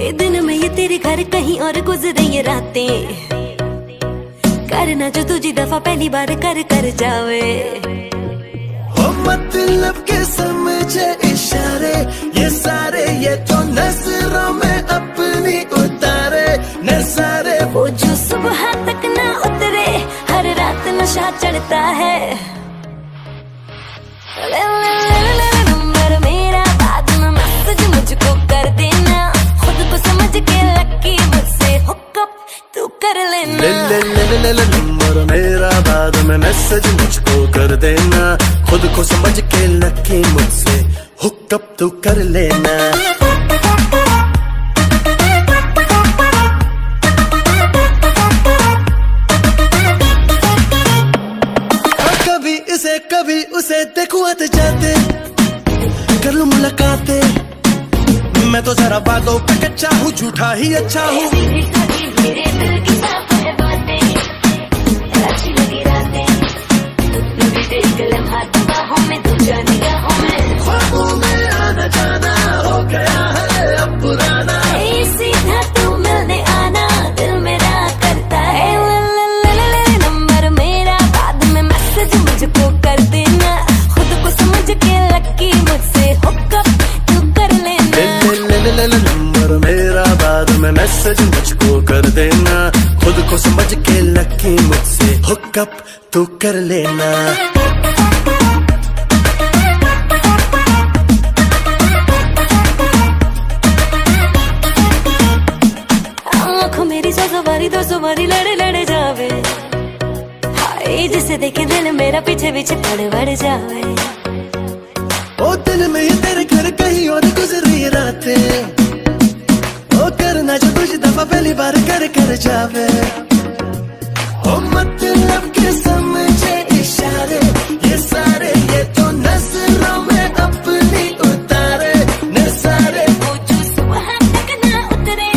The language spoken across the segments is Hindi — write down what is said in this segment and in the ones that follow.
ये दिन में ये तेरे घर कहीं और गुजरे ये रातें, करना जो तुझी दफा पहली बार कर कर जावे। हो मतलब के समझे इशारे ये सारे, ये तो नजरों में अपनी उतारे नजारे। वो जो सुबह तक ना उतरे, हर रात नशा चढ़ता है। नंबर मेरा बाद में मैसेज मुझको कर देना, खुद को समझ के लकी मुझसे हुकअप तू कर लेना। ले नंबर मेरा बाद में मैसेज मुझको कर देना, खुद को समझ के लकी मुझसे हुकअप तू कर लेना। कभी उसे देखूं आते जाते, कर लूं मुलाकातें। मैं तो जरा बातों पे कच्चा हूँ, झूठा ही अच्छा हूँ। ख्वाबों में आना जाना हो गया है अब पुराना। सीधा तू मिलने आना दिल मेरा करता है। नंबर मेरा बाद में मैसेज मुझको कर देना, खुद को समझ के लकी मुझसे हुकअप तू कर लेना। नंबर मेरा बाद में मैसेज मुझको कर देना, खुद को समझ के लकी मुझसे हुकअप तू कर लेना। मेरी दो सवारी लड़े लड़े जावे, हाय जिसे देखे दिल मेरा पीछे पीछे पड़ जावे। ओ दिल में ये तेरे घर कहीं और गुजरी रातें, ओ करना जो तुझे दफा पहली बार कर कर जावे। ओ मतलब के समझे इशारे ये सारे, ये तो नजरों में अपनी उतारे नजारे। वो जो सुबह तक ना उतरे,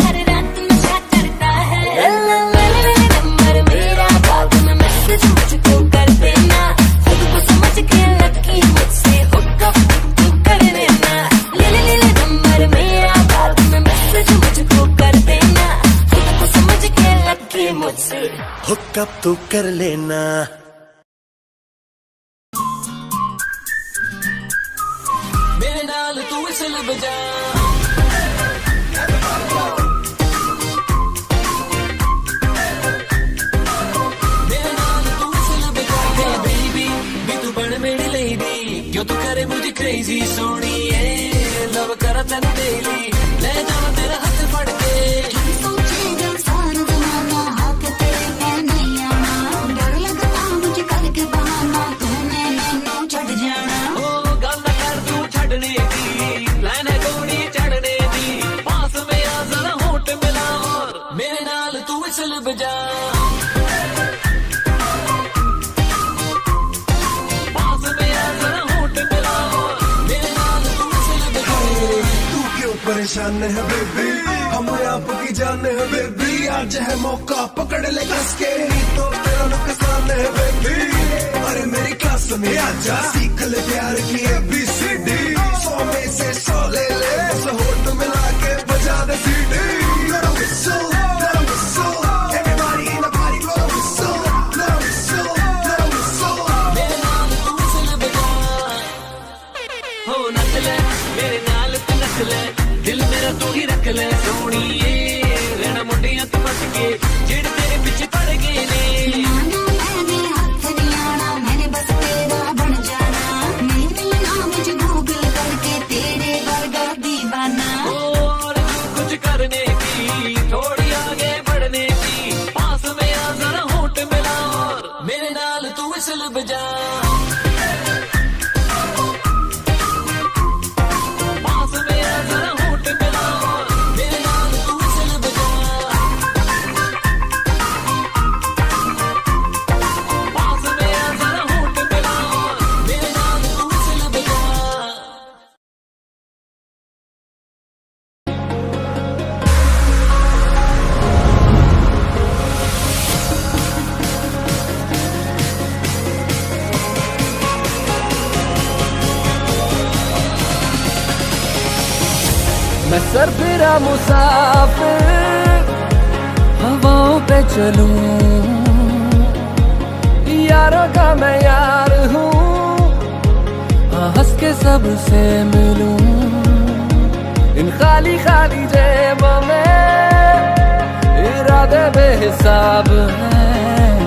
हर रात नशा चढ़ता है। नंबर मेरा बाद में मैसेज मुझको कर देना, खुद को समझ के लकी मुझसे हुकअप तू कर लेना। नंबर मेरा बाद में मैसेज मुझको कर देना, खुद को समझ के लकी मुझसे हुकअप तू कर लेना। मेरे नाल तू विसल बजा, मेरे नाल तू विसल बजा। Hey baby, भी तू बन मेरी लेडी, क्यों तू करे मुझे क्रेजी सोनिए। लव करा तेन डेली, ले जावा तेरा हाथ फड़ के। परेशान है बेबी, हम आपकी जान है बेबी। आज है मौका पकड़ ले कस के, तो तेरा नुकसान है बेबी। अरे मेरी क्लास में आजा, सीख ले प्यार की ABCD। 100 में से 100 ले ले, बस होठ मिला के बजा दे सीटी। Blow the whistle, blow the whistle, everybody in the party blow the whistle, blow the whistle, blow the whistle। मेरे नाल तू whistle बजा, हो नच ले मेरे नाल तू नच ले, दिल मेरा तू ही रख ले सोनिए। रहना मुंडियां तू बच के, जेड़ तेरे पीछे पड़ गए ने। मैंने बस तेरा बन जाना, नहीं मिलना मुझे गूगल करके तेरे वर्गा दीवाना। और कुछ करने की, थोड़ी आगे बढ़ने की, पास में आ जरा होठ मिला और मेरे नाल तू विसल बजा। पास में आ जरा होठ मिला और मेरे नाल तू मैं सरफिरा मुसाफिर हवाओं पे चलूं, यारों का मैं यार हूँ, हंस के सबसे मिलूं। इन खाली खाली जेबों में इरादे बेहिसाब हैं,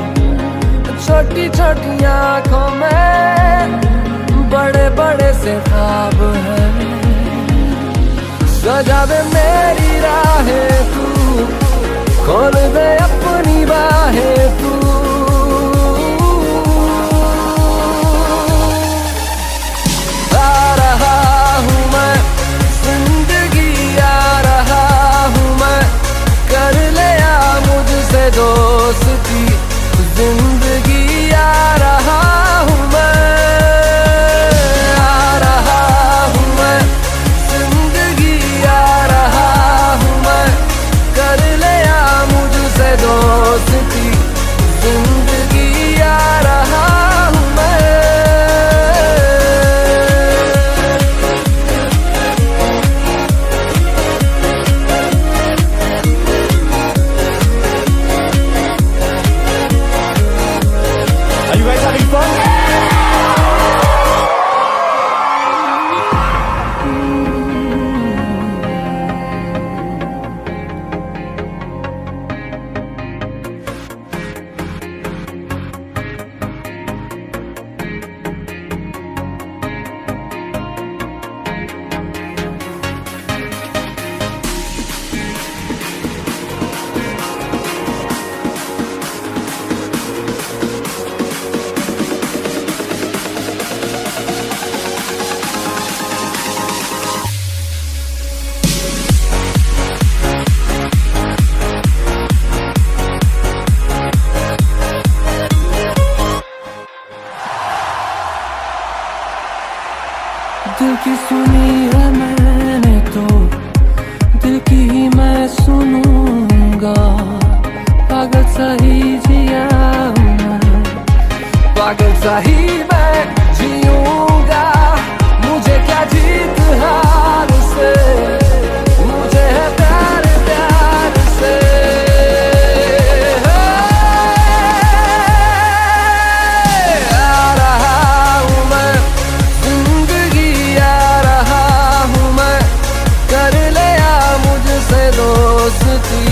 छोटी छोटी आंखों में बड़े बड़े से ख्वाब हैं। सजा दे मेरी राहें तू, खोल दे अपनी बाहें तू। आ रहा हूँ मैं जिंदगी, आ रहा हूँ मैं, कर ले आ मुझसे दोस्ती जिंदगी। आ रहा हूँ मैं, आ रहा हूँ मैं जिंदगी, आ रहा हूँ मैं, कर ले आ मुझसे दोस्ती जिंदगी। आ रहा हूँ मैं। Are you guys having fun? दिल की सुनी है मैंने तो दिल की ही मैं सुनूंगा। पागल सा ही जिया हूँ मैं, पागल सा ही मैं जीऊंगा। मुझे क्या जीत हार से, मुझे है प्यार प्यार से। आ रहा हूँ मैं जिंदगी, आ रहा हूँ मैं, कर ले आ मुझसे दोस्ती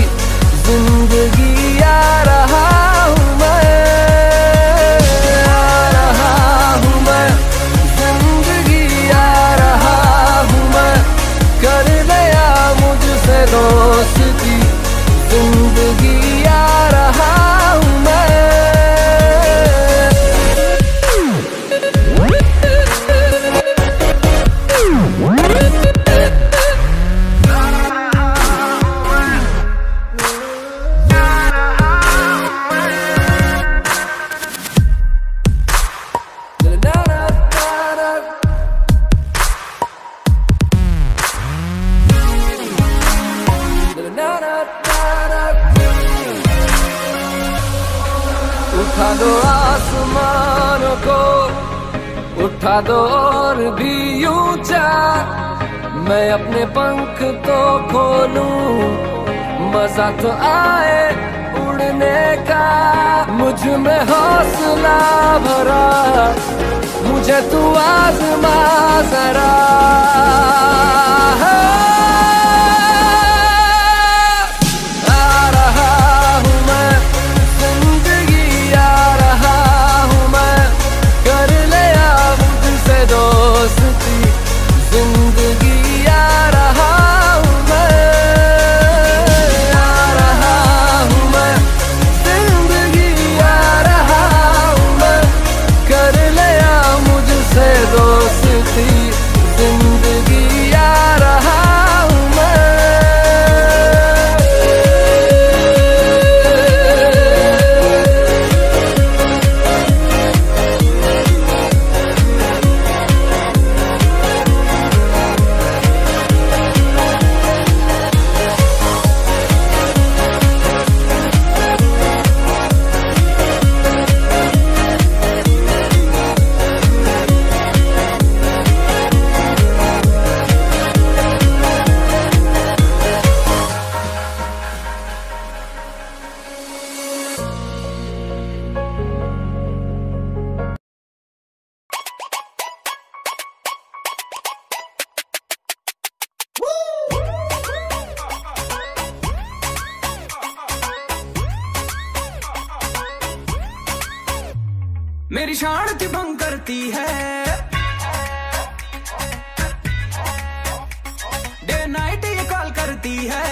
जिंदगी। आ रहा हूँ मैं, आ रहा हूँ मैं जिंदगी, आ रहा हूँ मैं, कर ले आ मुझसे दोस्ती जिंदगी। आ रहा हूँ मैं। उठा दो आसमानों को, उठा दो और भी ऊंचा, मैं अपने पंख तो खोलूं, मजा तो आए उड़ने का। मुझ में हौसला भरा, मुझे तू आज़मा जरा। आ रहा हूँ मैं जिंदगी, आ रहा हूँ मैं, कर ले आ मुझसे दोस्ती जिंदगी। आ रहा हूँ मैं, आ रहा हूँ मैं जिंदगी, आ रहा हूँ मैं, कर ले आ मुझसे दोस्ती जिंदगी। मेरी शांति भंग करती है, डे नाइट ये कॉल करती है,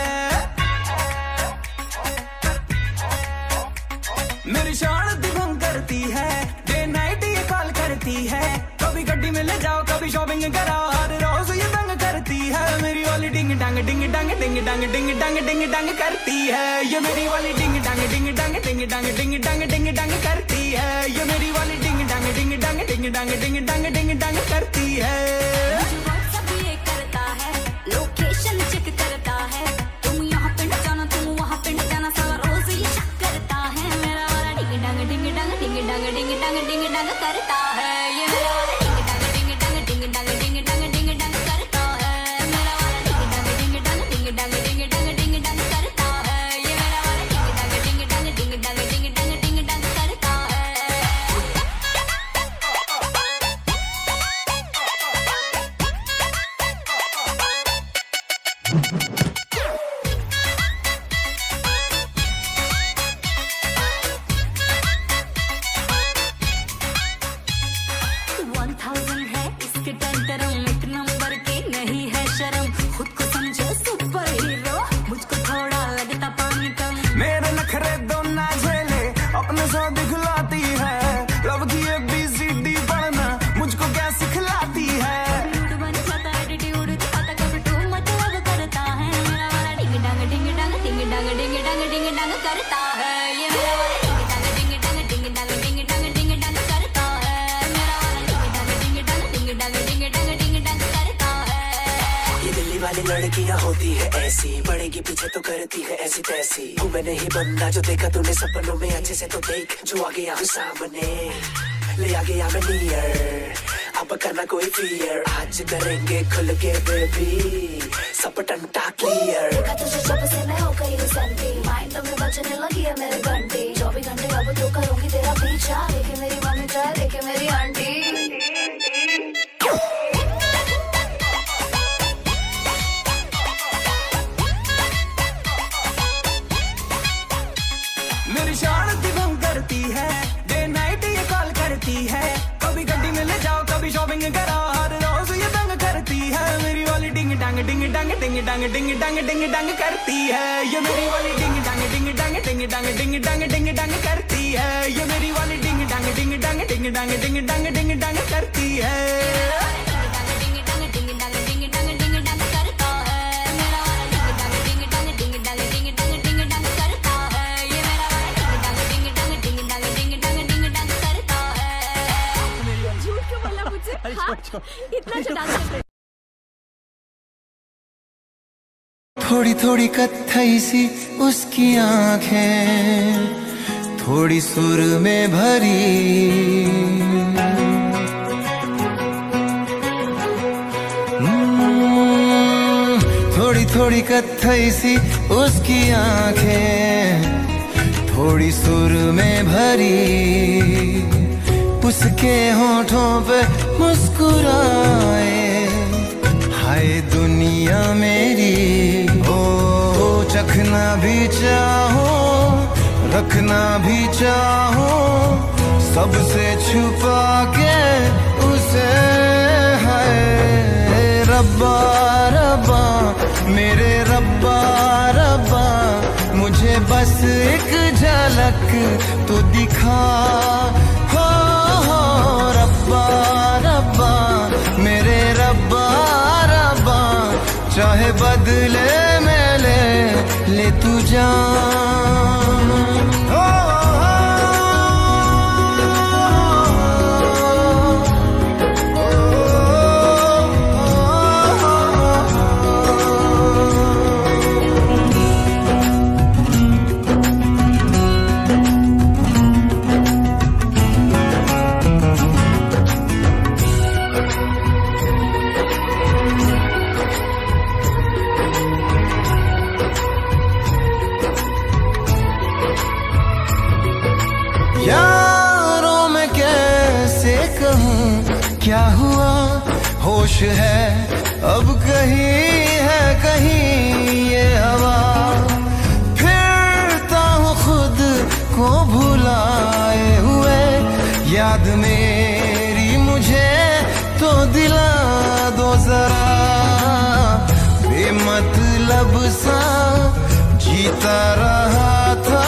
मेरी शांति भंग करती है, डे नाइट ये कॉल करती है। कभी गड्डी में ले जाओ, कभी शॉपिंग कराओ, हर रोज ये तंग करती है। मेरी वाली डिंग डांग डिंग डांग डिंग डांग डिंग डांग डिंग डांग करती है। ये मेरी वाली डिंग डांग डिंग डांग डिंग डांग डिंग डांग डिंग डांग करती है। ये मेरी वाली डिंग डांग डिंग डांग डिंग डांग डिंग डांग डिंग डांग करती है। व्हाट्सएप ये करता है, लोकेशन चेक करता है, तुम यहाँ पे न जाना, तुम वहाँ पे न जाना, सारा रोज ये शक करता है। मेरा वाला डिंग डांग डिंग डांग डिंग डांग डिंग डांग डिंग डांग करता है। ये मेरा वाला डिंग डांग डिंग डांग डिंग डांग डिंग डांग डिंग डांग करता है। मेरा वाला डिंग डांग डिंग डांग डिंग डांग डिंग डांग डिंग डांग करता है। ये मेरा वाला डिंग डांग डिंग डांग डिंग डांग डिंग डांग डिंग डांग करता है। मेरे नखरे दो ना झेले, अपने सौ दिखलाती है। लव की ABCD पढ़ना मुझको क्या सिखलाती है। करता है ये मेरा वाला डिंग डांग डिंग डांग डिंग डांग डिंग डांग करता है। मेरा वाला डिंग डांग डिंग डांग डिंग डांग डिंग डांग करता है। ये दिल्ली वाली लड़कियां होती है ऐसी, पड़ेगी पीछे तो करती है ऐसी तैसी। हूँ मैं नहीं बंदा जो देखा तूने सपनों में, अच्छे से तो देख जो आ गया हूँ सामने, ले आ गया मैं नियर। अब करना कोई फियर, आज करेंगे खुल के बेबी, सब टंटा क्लियर। देखा तुझे जब से मैं हो गई हूँ सेंटी, माइंड में बजने लगी है मेरे घंटी। 24 घंटे अब तो करूंगी तेरा पीछा, देखे मेरी मम्मी चाहे देखे मेरी आंटी। मेरी शांति भंग करती है, डे नाइट ये कॉल करती है। कभी गड्डी में ले जाओ, कभी शॉपिंग कराओ, हर रोज ये तंग करती है। मेरी वाली डिंग डांग डिंग डांग डिंग डांग डिंग डांग डिंग डांग करती है। ये मेरी वाली डिंग डांग डिंग डांग डिंग डांग डिंग डांग डिंग डांग करती है। ये मेरी वाली डिंग डांग डिंग डांग डिंग डांग डिंग डांग डिंग डांग करती है। इतना डांस करते। थोड़ी थोड़ी कत्थई सी उसकी आंखें, थोड़ी सुर में भरी, थोड़ी थोड़ी कत्थई सी उसकी आंखें, थोड़ी सुर में भरी। उसके होठों पे मुस्कुराए, हाय दुनिया मेरी। ओ चखना भी चाहो, रखना भी चाहो, सबसे छुपा के उसे। हाय रब्बा रब्बा मेरे रब्बा रब्बा, मुझे बस एक झलक तो दिखा। रब्बा रब्बा मेरे रब्बा रब्बा, चाहे बदले में ले तू जान। यारों में कैसे कहूँ क्या हुआ, होश है अब कहीं है कहीं ये हवा। फिरता हूँ खुद को भुलाए हुए, याद मेरी मुझे तो दिला दो जरा, बेमतलब सा जीता रहा था,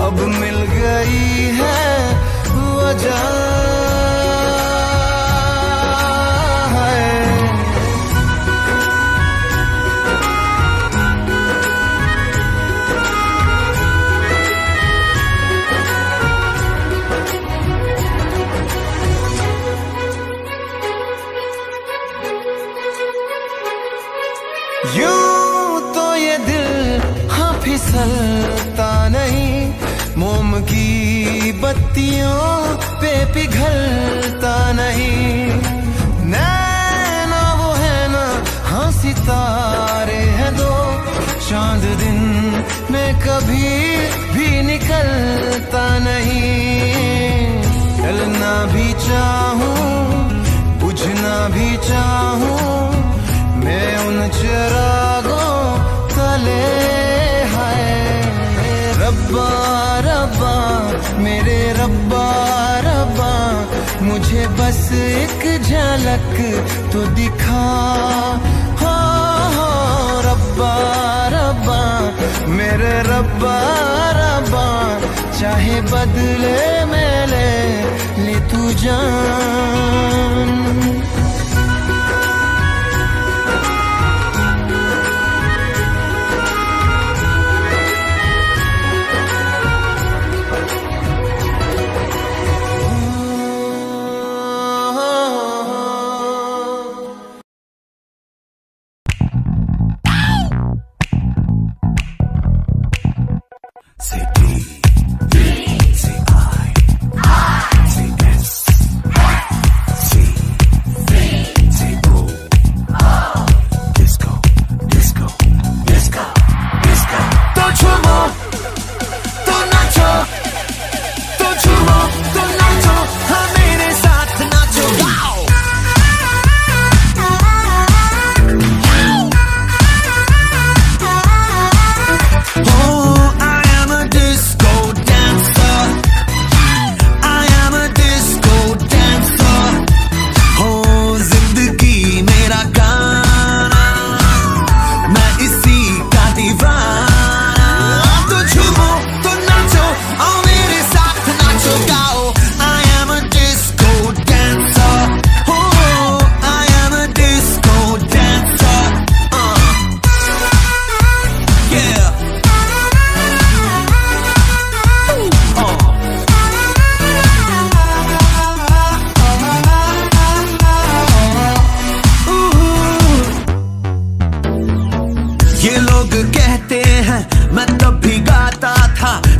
अब मिल गई है वजह। यूं तो ये दिल हाँ फिसलता नहीं, मोम की बत्तियों पे पिघलता नहीं। नैना वो है ना हाँ सितारे हैं दो, चांद दिन में कभी भी निकलता नहीं। जलना भी चाहूं बुझना भी चाहूं, मैं उन चिरागों तले है। रब्बा रब्बा मेरे रब्बा रब्बा, मुझे बस एक झलक तो दिखा। हो रब्बा रब्बा मेरे रब्बा रब्बा, चाहे बदले में ले तू जान।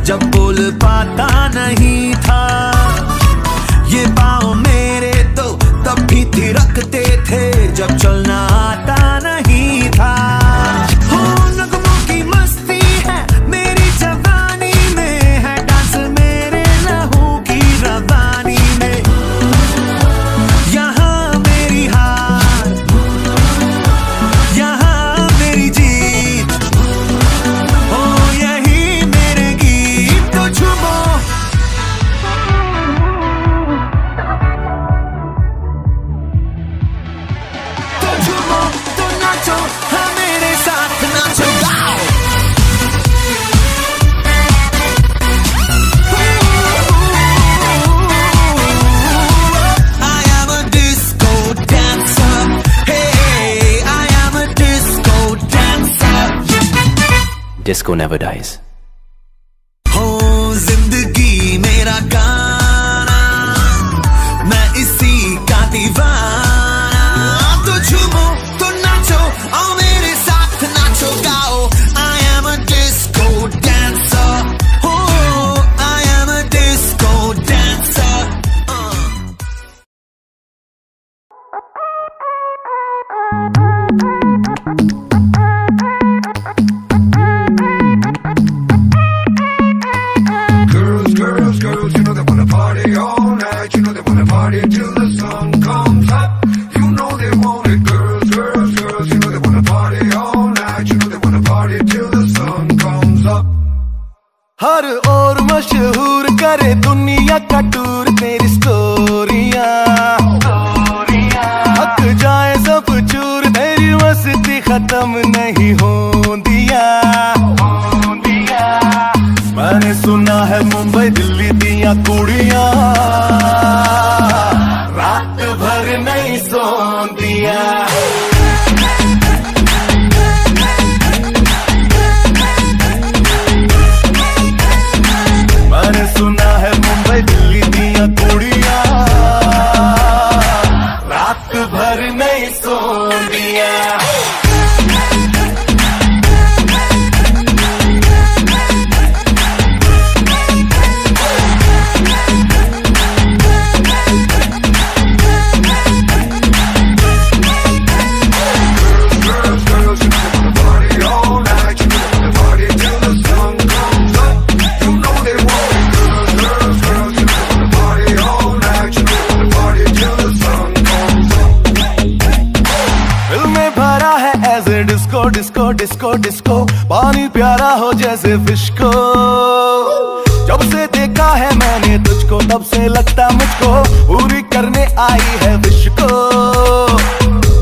जब बोल पाता नहीं था, ये पाँव मेरे तो तब भी थिरकते थे जब चलना आता नहीं था। हो नगमों की मस्ती है मेरी जवानी में, है डांस मेरे लहू की रवानी में। यहाँ मेरी हार यहाँ मेरी जीत, हो यही मेरे गीत। तो झूमो तो नाचो, हाँ मेरे साथ नाचो गाओ। I am a disco dancer, hey, I am a disco dancer. Disco never dies. हो जिंदगी मेरा गाना, मैं इसी का दीवाना। तो झूमो तो नाचो, आओ मेरे साथ नाचो गाओ। I am a disco dancer, oh, I am a disco dancer. Girls, you know they wanna party all night. You know they wanna party till the sun comes up. You know they want it. Girls, you know they wanna party all night. You know they wanna party till the sun comes up. हर ओर मशहूर करे दुनिया का टूर, तेरी खत्म नहीं हो दिया। मैंने सुना है मुंबई दिल्ली दिया कुड़ियां रात भर नहीं सो दिया। मैंने सुना है मुंबई दिल्ली दिया कुड़ियां रात भर नहीं सो दिया। डिस्को डिस्को डिस्को पानी प्यारा हो जैसे फिश को। जब से देखा है मैंने तुझको तब से लगता मुझको पूरी करने आई है विश को।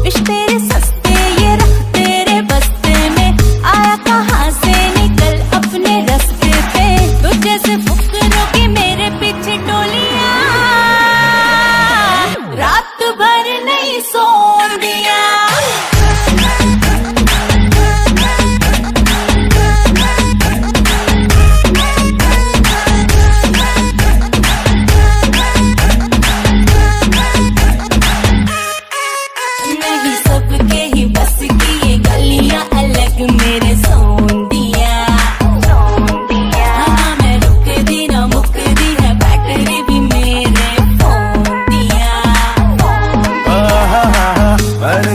विश तेरे सस्ते ये रख तेरे बस्ते में आया कहाँ से निकल अपने रास्ते पे। तो जैसे फुकरों की मेरे पीछे टोलियां रात भर नहीं सो दिया।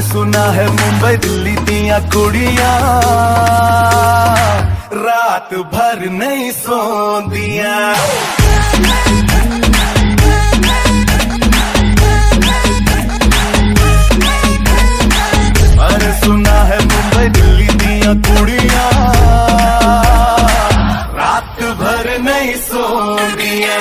सुना है मुंबई दिल्ली दिया कुड़ियां रात भर नहीं सो दिया। मैंने सुना है मुंबई दिल्ली दिया कुड़ियां रात भर नहीं सो दिया।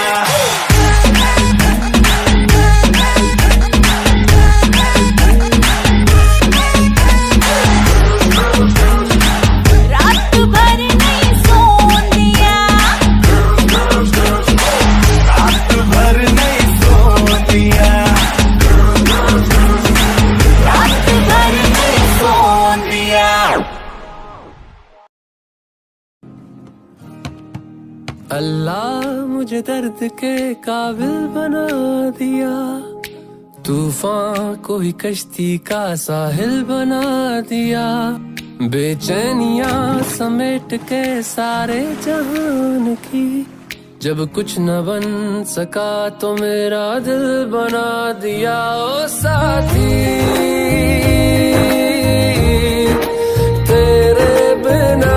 अल्लाह मुझे दर्द के काबिल बना दिया। तूफान को ही कश्ती का साहिल बना दिया। बेचैनियां समेट के सारे जहान की। जब कुछ न बन सका तो मेरा दिल बना दिया। ओ साथी तेरे बिना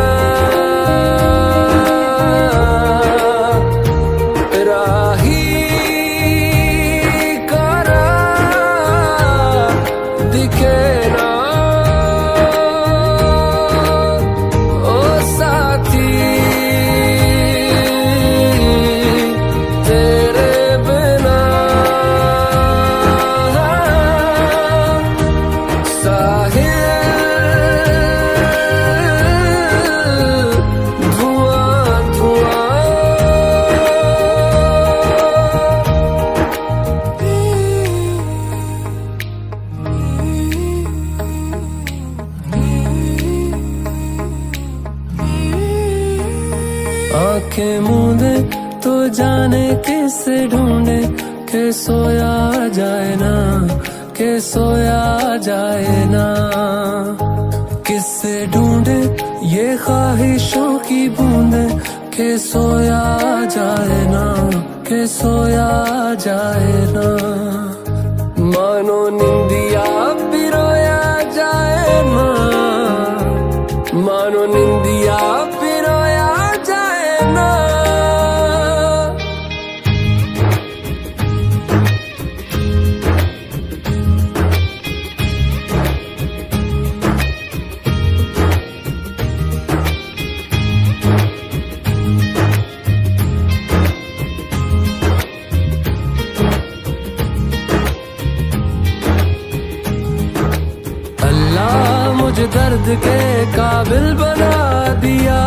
आंखें मूंदे तो जाने किसे ढूंढे के सोया जाए ना, के सोया जाए ना। किससे ढूंढे ये ख्वाहिशों की बूंदे के सोया जाए ना, के सोया जाए ना। मानो निंदिया पिरोया जाए ना, मानो निंदिया पिरोया जाए ना। मुझे दर्द के काबिल बना दिया,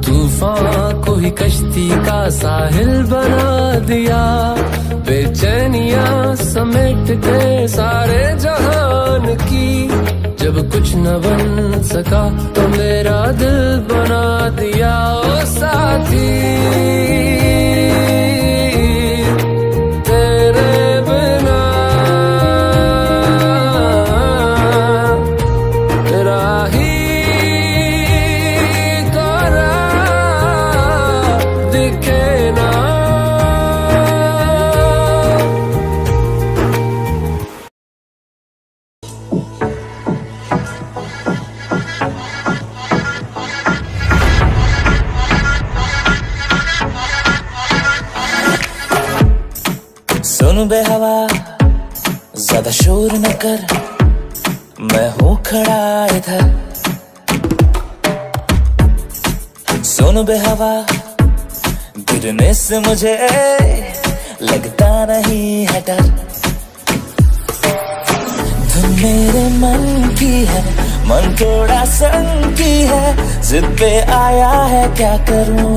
तूफान को ही कश्ती का साहिल बना दिया। बेचैनियां समेट के सारे जहान की, जब कुछ न बन सका तो मेरा दिल बना दिया। ओ साथी तेरे बिना तेरा ही तारा दिखे ना। सुन बेहवा ज्यादा शोर न कर, मैं हूँ खड़ा इधर। सुन बेहवा गिरने से मुझे लगता नहीं है डर। धुन मेरे मन की है, मन थोड़ा संगी है, जिद पे आया है क्या करूं।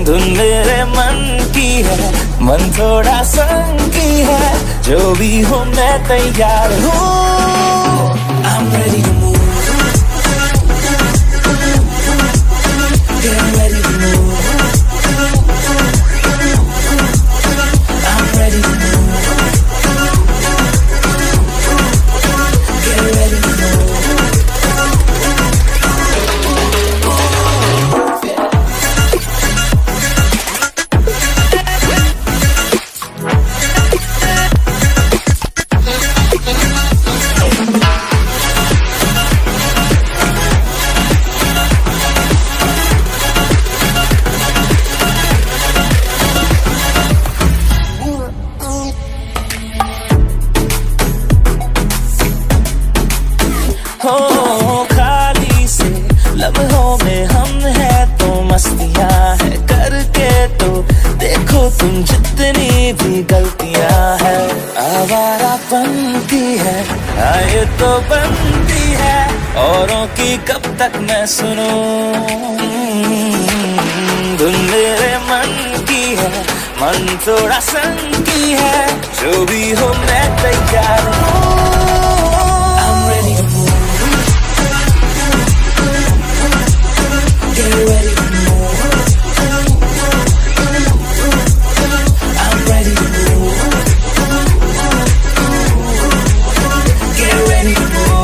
धुन मेरे मन की है, मन थोड़ा संगी है, जो भी हो मैं तैयार हूँ। I'm ready to move. Get ready to move. I'm ready to move. Get ready to move. हो खाली से लम्हों में हम है तो मस्तियां है, करके तो देखो तुम जितनी भी गलतियां है। आवारापन की है आए तो बनती है, औरों की कब तक मैं सुनूं। धुन मेरे मन की है, मन थोड़ा संगी है, जो भी हो मैं तैयार हूँ। I'm ready to move. Get ready to move. I'm ready to move. Get ready to move.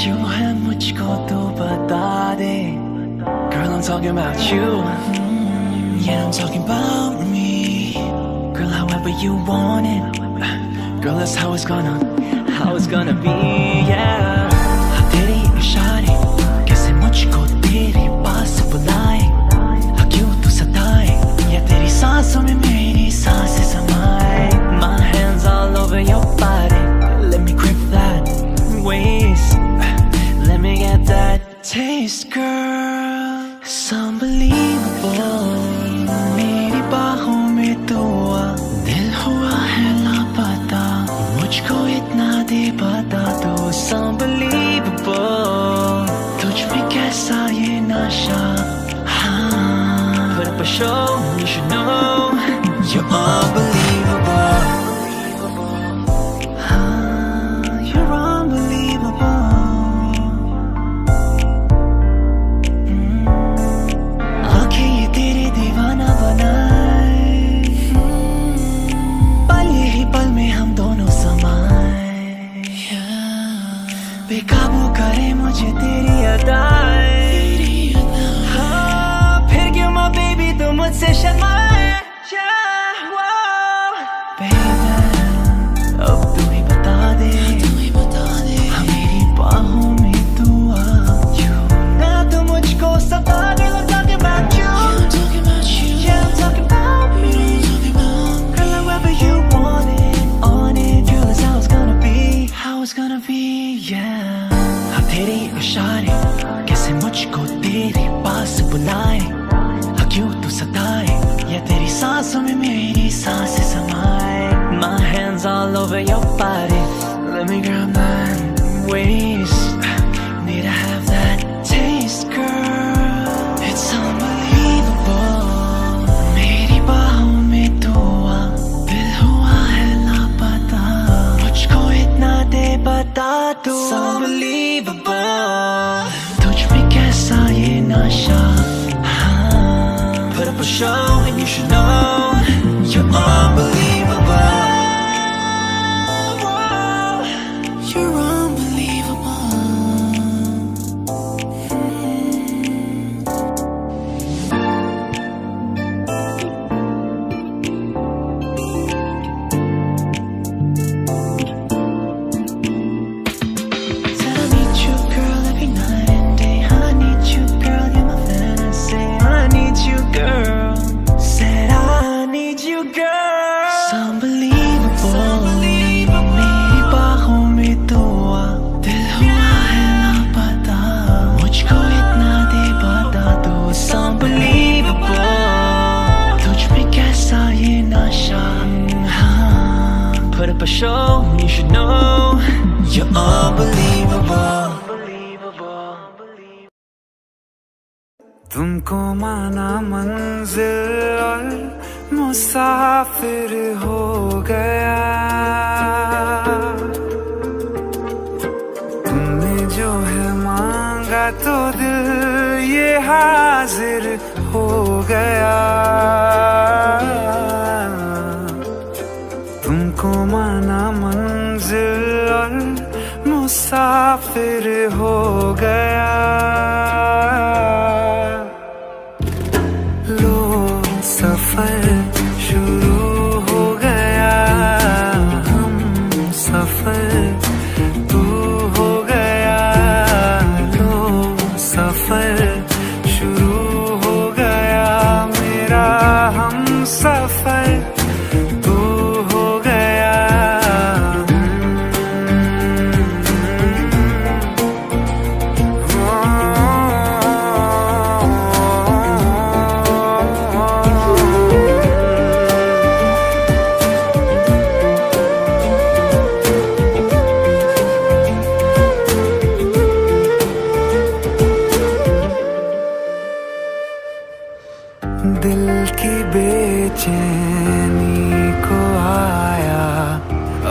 जो है मुझको तो बता दे. Girl, I'm talking about you. Yeah, I'm talking about me. Girl, however you want it. Girl, that's how it's gonna be. Yeah. तेरे इशारे कैसे मुझको तेरे पास बुलाए. क्यों तू सताए या तेरी सांसों में मेरी सांसें समाए. My hands all over your body. Let me grip that waist. Let me get that taste, girl. It's unbelievable. मेरी बाहों में तो दिल हुआ है लापता. मुझको इतना दे बता दो. It's unbelievable. तुझ में कैसा ये नशा. Put up a show, you should know. You're unbelievable. You're unbelievable. आंखें ये तेरे दीवाना बनाए. पल यही पल में हम दोनों समाए. बेकाबू करे मुझे तेरी अदाएं. फिर क्यों माँ बेबी तू मुझसे शर्माए. Baby, अब तू ही बता दे. मेरी बाहों में तू आ. ना तू मुझको सता दे. I'm talking about you. Yeah, I'm talking about me. Girl, however you want it, on it. Girl, that's how it's gonna be. Yeah. तेरे इशारे कैसे मुझको तेरे पास बुलाए. क्यों तू सताए या तेरी सांसों में मेरी सांसें समाए. My hands all over your body. Let me grab that waist. Need to have that taste, girl. It's unbelievable. मेरी बाहों में तू आ. दिल हुआ है लापता. मुझको इतना दे बता दो. It's unbelievable. तुझ में कैसा ये नशा. Put up a show and you should know. You're unbelievable. You're unbelievable. Said I need you, girl, every night and day. I need you, girl, you're my fantasy. I need you, girl. Said I need you, girl. It's unbelievable. मेरी बाहों में तो आ. दिल हुआ है लापता. मुझको इतना दे बता दो. It's unbelievable. तुझ में कैसा ये नशा. Put up a show, you should know. You're unbelievable. तुमको माना मंजिल और मुसाफिर हो गया. तुमने जो है मांगा तो दिल ये हाजिर हो गया. तुमको माना मंजिल और मुसाफिर हो गया. सफर शुरू हो गया. हम सफर तू हो गया. लो सफर शुरू हो गया. मेरा हम सफर तू हो गया. दिल की बेचैनी को आया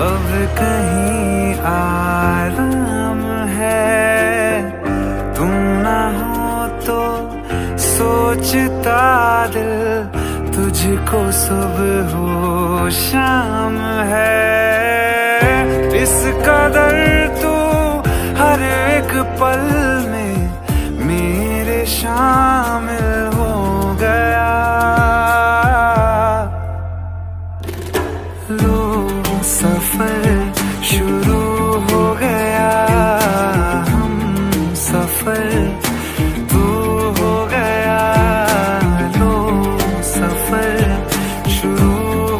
अब कहीं आराम है. तुम ना हो तो सोचता दिल तुझको सुबह हो शाम है. इस कदर तू हर एक पल में मेरे शामिल हो गया। लो सफर शुरू हो गया, हम सफर तू हो गया। लो सफर शुरू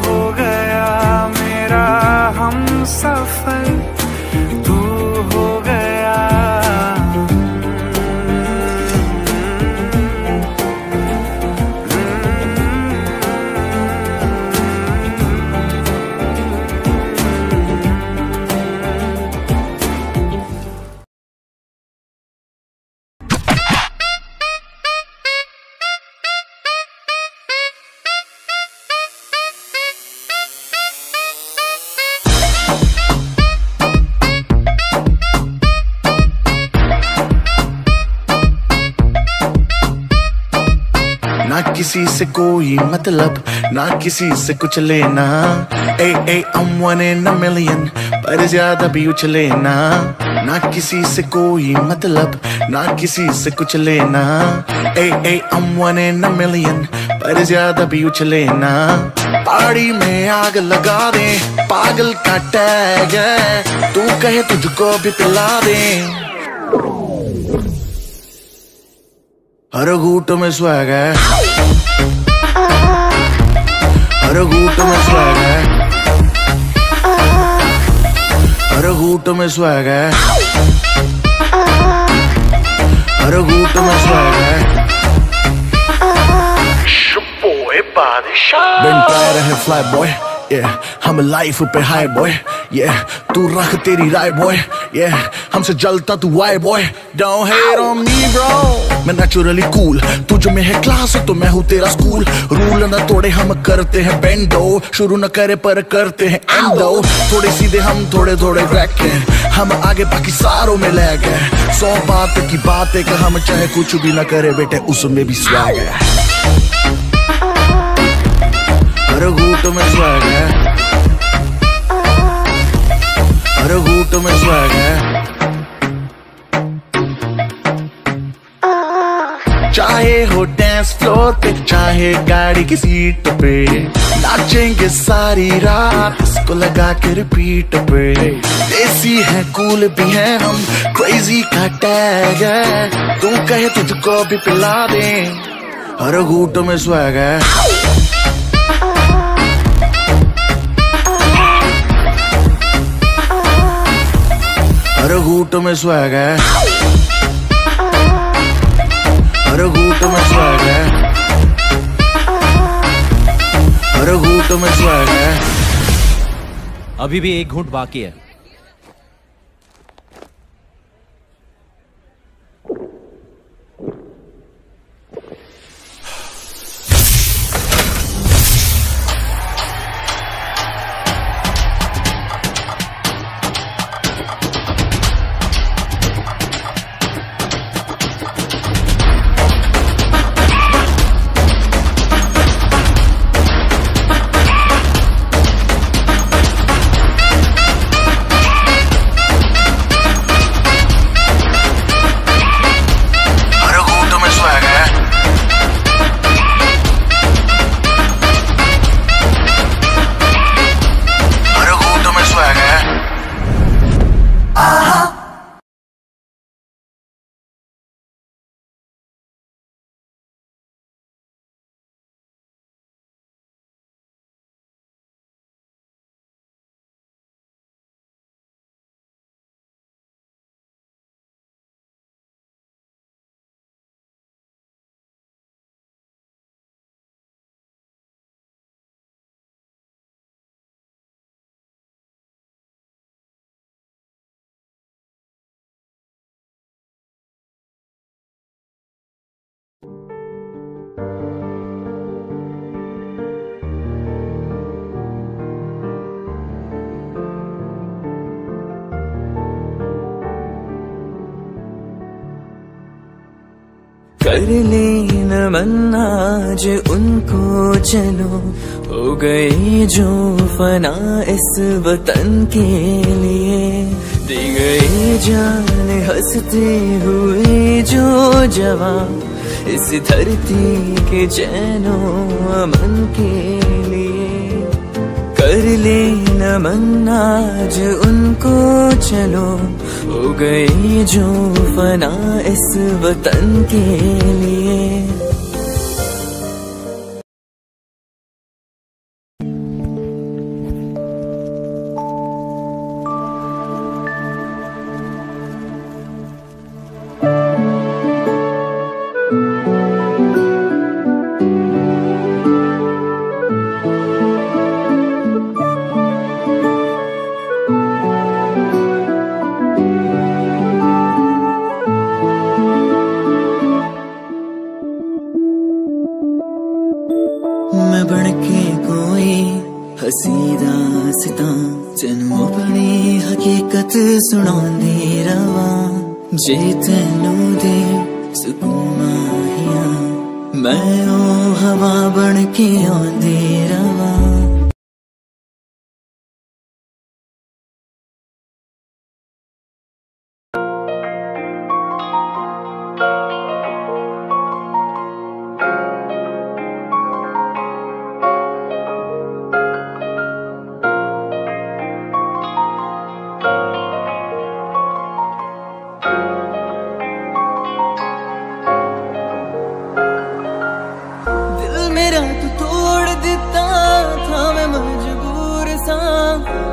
हो गया मेरा, हम सफर तू हो गया। ना किसी से कोई मतलब, ना किसी से कुछ लेना। I'm one in a million, पर ज्यादा भी उछले ना। ना किसी से कोई मतलब, ना किसी से कुछ लेना। I'm one in a million, पर ज्यादा भी उछले ना। पहाड़ी में आग लगा दे, पागल का टैग है, तू कहे तुझको भी पिला दे। हर घूट में स्वैग है, हर घूट में स्वैग है, हर घूट में स्वैग है, हर घूट में स्वैग है। Been trying to hit fly boy, yeah, हम लाइफ पे हाई बॉय, yeah, तू रख तेरी राय बॉय, yeah, हमसे जलता तू why boy. Don't hate on me bro, मैं नेचुरली कूल, तुझ में है क्लास तो मैं हूँ तेरा स्कूल। रूल न तोड़े हम करते हैं बेंडो, शुरू न करे पर करते हैं एंडो। थोड़े सीधे हम थोड़े थोड़े क्रैक हैं, हम आगे बाकी सारों में लैग है। 100 बात की बात है कि हम चाहे कुछ भी न करे बेटे उसमें भी स्वैग है। हर घूट में स्वैग है, हर घूट में स्वैग है। चाहे हो डांस फ्लोर पे, चाहे गाड़ी की सीट पे, नाचेंगे सारी रात इसको लगा के रिपीट पे। देसी है कूल भी है हम, क्रेजी का टैग है, तू कहे तुझको भी पिला दे। हर घूट में स्वैग है, हर घूट में स्वैग है, हर घूट में स्वैग है, हर घूट में स्वैग है। अभी भी एक घूंट बाकी है। कर लेना मन आज उनको चलो, हो गए जो फना इस वतन के लिए। दी गई जान हंसते हुए जो जवान इस धरती के चैनो अमन के लिए कर ले नमन आज उनको। चलो हो गए जो फना इस वतन के लिए। मैं बनके कोई हसी दास्तां तेनू अपनी हकीकत सुनांदी रवां। जे तेनू दे सुकून माहिया मैं ओ हवा बनके आंदी रवां। मेरा तू तोड़ दिता था मैं मजबूर सा।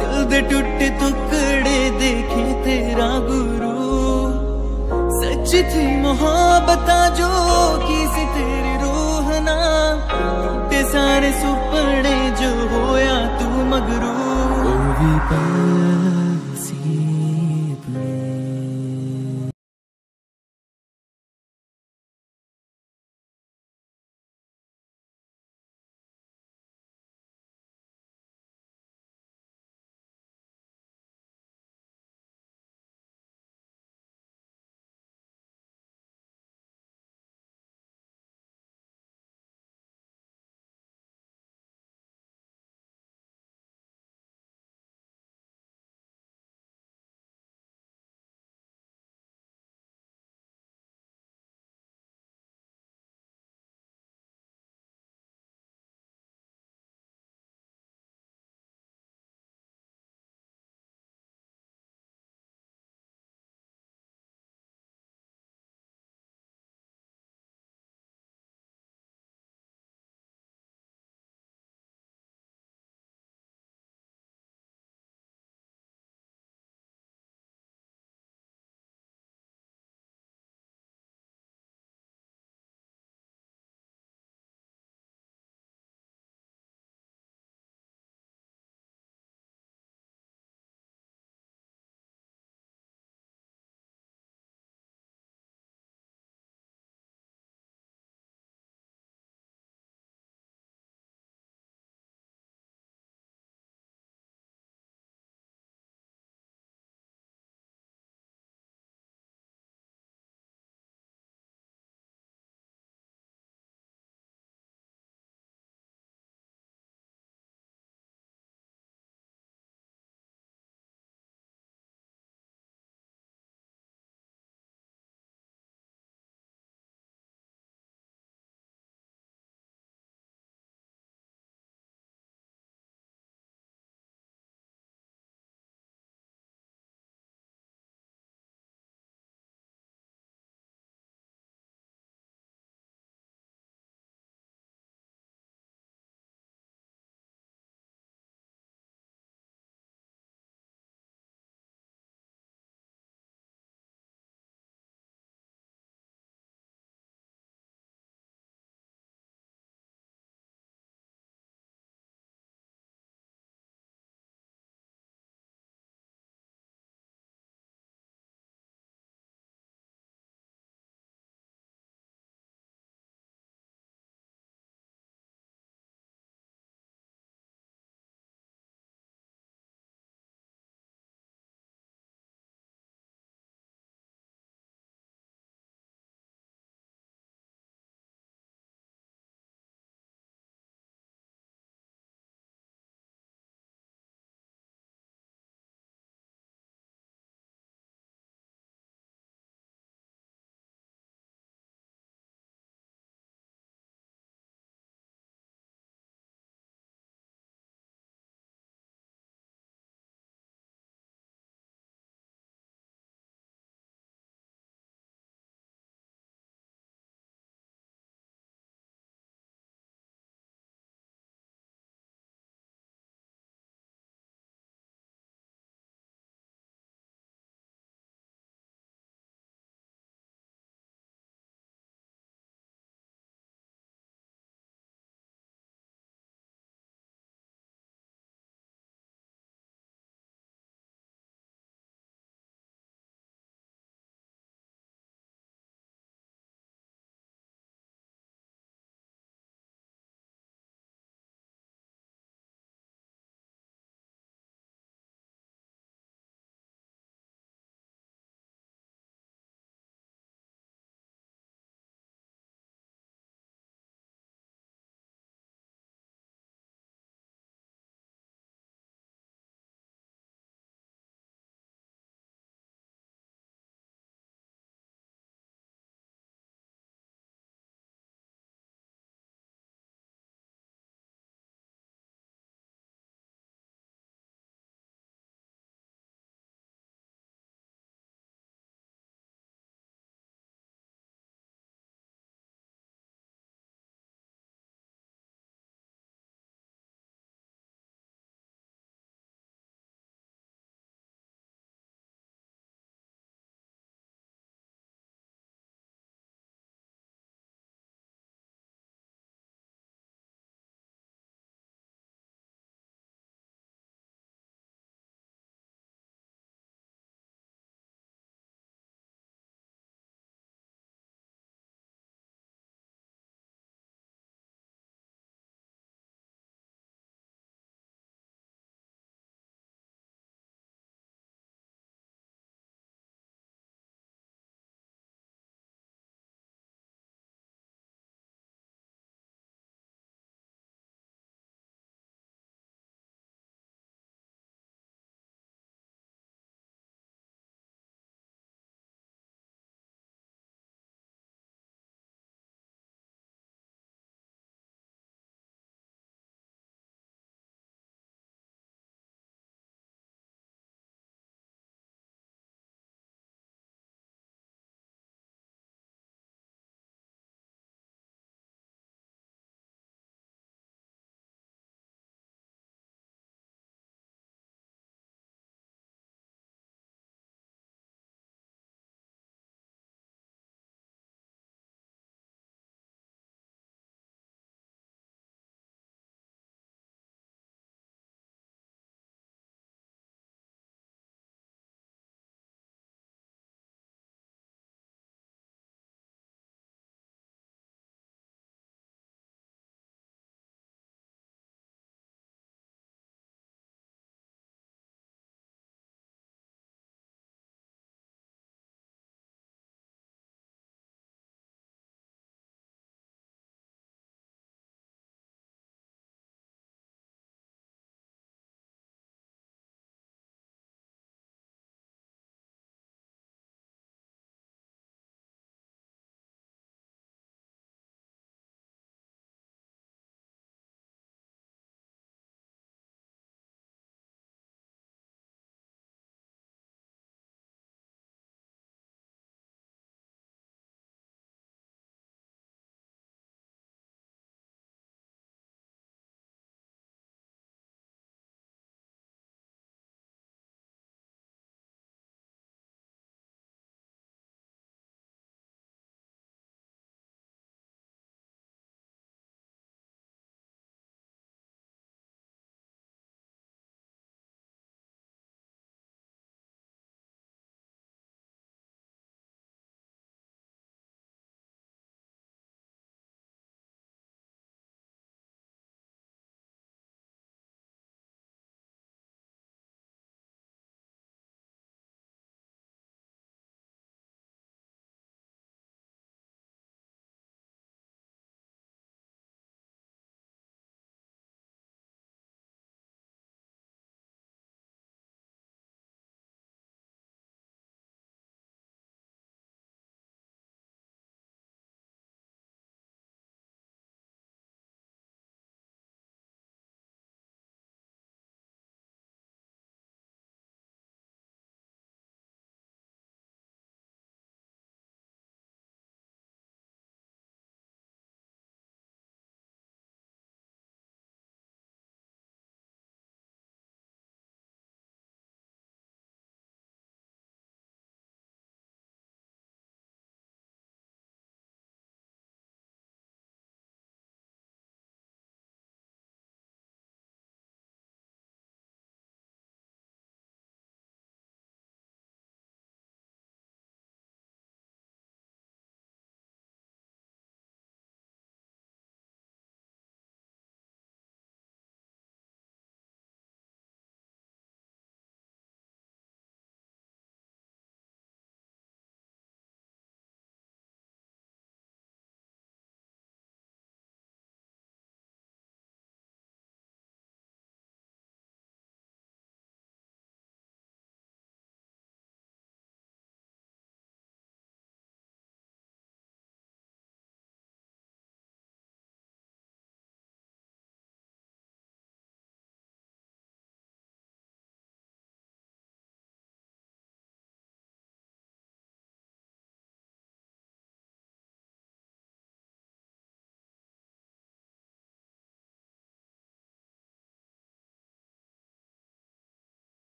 दिल दे टूटे टुकड़े देखे तेरा गुरु। सच थी मोहब्बत जो की सी तेरी रूह ना। टूटे सारे सुपने जो होया तू मगरू।